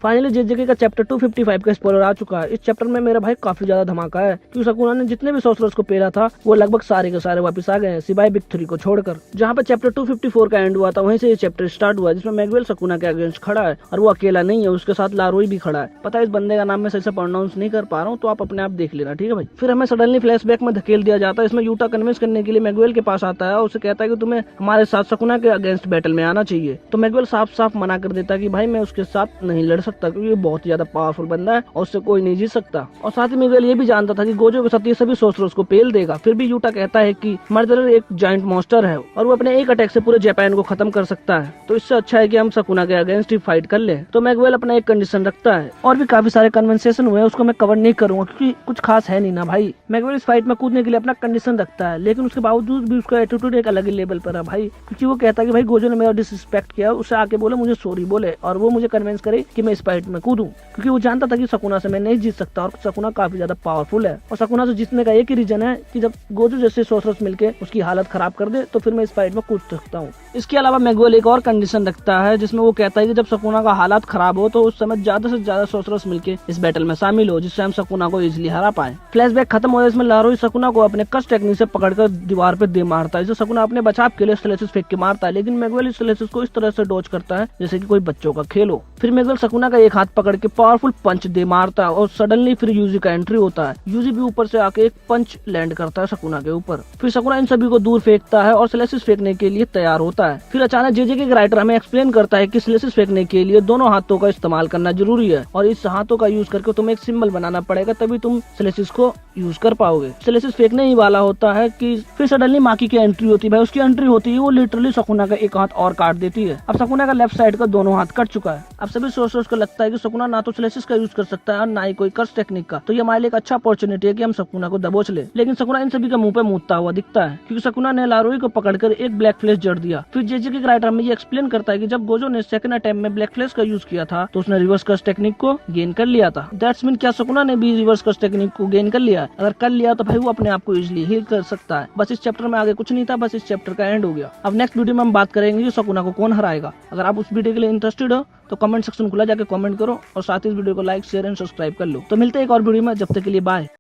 Finally जेजेके का chapter 255 का spoiler आ चुका है। इस चैप्टर में मेरा भाई काफी ज्यादा धमाका है, क्योंकि सकुना ने जितने भी सोर्सरर्स को पेला था वो लगभग सारे के सारे वापस आ गए हैं, सिवाय बिग 3 को छोड़कर। जहाँ पे चैप्टर 254 का एंड हुआ था वहीं से ये चैप्टर स्टार्ट हुआ है, जिसमें मैगवेल सकुना के अगेंस्ट खड़ा है और वो अकेला नहीं है, उसके साथ लारोई भी खड़ा है। पता है इस बंदे का नाम मैं सही से प्रोनाउंस नहीं कर पा रहा हूँ, तो आप अपने आप देख लेना, ठीक है भाई। फिर हमें सडनली फ्लैशबैक में धकेल दिया जाता है। इसमें यूटा कन्विंस करने के लिए मैगवेल के पास आता है और उसे कहता है कि तुम्हें हमारे साथ सकुना के अगेंस्ट बैटल में आना चाहिए। तो मैगवेल साफ साफ मना कर देता है कि भाई मैं उसके साथ नहीं लड़ सकता, क्योंकि बहुत ज्यादा पावरफुल बंदा है और उससे कोई नहीं जीत सकता। और साथ ही मैगवेल ये भी जानता था कि गोजो के साथ ये सभी सोर्सरर्स को पेल देगा। फिर भी यूटा कहता है कि मर्डरर एक जायंट मॉन्स्टर है और वो अपने एक अटैक से पूरे जापान को खत्म कर सकता है, तो इससे अच्छा है कि हम सकुना के अगेंस्ट ही फाइट कर ले। तो मैगवेल अपना एक कंडीशन रखता है। और भी काफी सारे कन्वर्सेशन हुए, उसको मैं कवर नहीं करूंगा क्योंकि कुछ खास है नहीं ना भाई। मैगवेल इस फाइट में कूदने के लिए अपना कंडीशन रखता है, लेकिन उसके बावजूद भी उसका एटीट्यूड एक अलग ही लेवल पर है भाई, क्योंकि वो कहता है कि भाई गोजो ने मेरा डिसरिस्पेक्ट किया, उसे आके बोले मुझे सॉरी बोले और वो मुझे कन्विंस करे कि मैं इस फाइट में कूदूं, क्योंकि वो जानता था कि सकुना से मैं नहीं जीत सकता और सकुना काफी ज्यादा पावरफुल है। और सकुना से जीतने का एक ही रीजन है कि जब गोजो जैसे सोर्सरर्स मिलके उसकी हालत खराब कर दे तो फिर मैं इस फाइट में कूद सकता हूँ। इसके अलावा मैगवेल एक और कंडीशन रखता है, जिसमें वो कहता है कि जब सकुना का हालात खराब हो तो उस समय ज्यादा से ज्यादा सोर्सरर्स मिलके इस बैटल में शामिल हो, जिससे हम सकुना को इजिली हरा पाए। फ्लैशबैक खत्म हो जाए, इसमें लारोई सकुना को अपने कस्ट टेक्निक से पकड़कर दीवार पे दे मारता है, जिसे सकुना अपने बचाव के लिए स्लेसेस फेंक के मारता है, लेकिन मैगवेल इस स्लेसेस को इस तरह से डॉज करता है जैसे कि कोई बच्चों का खेल हो। फिर मैगवेल सकुना का एक हाथ पकड़ के पावरफुल पंच दे मारता है और सडनली फिर यूजी का एंट्री होता है। यूजी भी ऊपर से आके एक पंच लैंड करता है सकुना के ऊपर। फिर सकुना इन सभी को दूर फेंकता है और स्लेसेस फेंकने के लिए तैयार होता है। फिर अचानक जेजे के राइटर हमें एक्सप्लेन करता है कि स्लेसेस फेंकने के लिए दोनों हाथों का इस्तेमाल करना जरूरी है और इस हाथों का यूज करके तुम्हें एक सिंबल बनाना पड़ेगा, तभी तुम स्लेसेस को यूज कर पाओगे। स्लेसेस फेंकने ही वाला होता है कि फिर सडनली माकी की एंट्री होती है। भाई उसकी एंट्री होती है, वो लिटरली सकुना का एक हाथ और काट देती है। अब सकुना का लेफ्ट साइड का दोनों हाथ कट चुका है। अब सभी सोर्सर्स को लगता है कि सकुना ना तो स्लेसेस का यूज कर सकता है और ना ही कोई कर्स टेक्निक का, तो ये हमारे लिए एक अच्छा अपॉर्चुनिटी है कि हम सकुना को दबोच ले। लेकिन सकुना इन सभी के मुंह पे मूतता हुआ दिखता है, क्योंकि सकुना ने लारोई को पकड़कर एक ब्लैक फ्लैश जड़ दिया। फिर जेजे के राइटर में ये एक्सप्लेन करता है कि जब गोजो ने सेकंड अटेम्प्ट में ब्लैक फ्लैश का यूज किया था तो उसने रिवर्स कर्स टेक्निक को गेन कर लिया था। दैट्स मीन क्या सकुना ने भी रिवर्स कर्स टेक्निक को गेन कर लिया? अगर कर लिया तो भाई वो अपने आप को इजिली हील कर सकता है। बस इस चैप्टर में आगे कुछ नहीं था, बस इस चैप्टर का एंड हो गया। अब नेक्स्ट वीडियो में हम बात करेंगे कि सकुना को कौन हराएगा। अगर आप उस वीडियो के लिए इंटरेस्टेड हो तो कमेंट सेक्शन खुला जाके कमेंट करो और साथ ही इस वीडियो को लाइक शेयर एंड सब्सक्राइब कर लो। तो मिलते हैं एक और वीडियो में, जब तक के लिए बाय।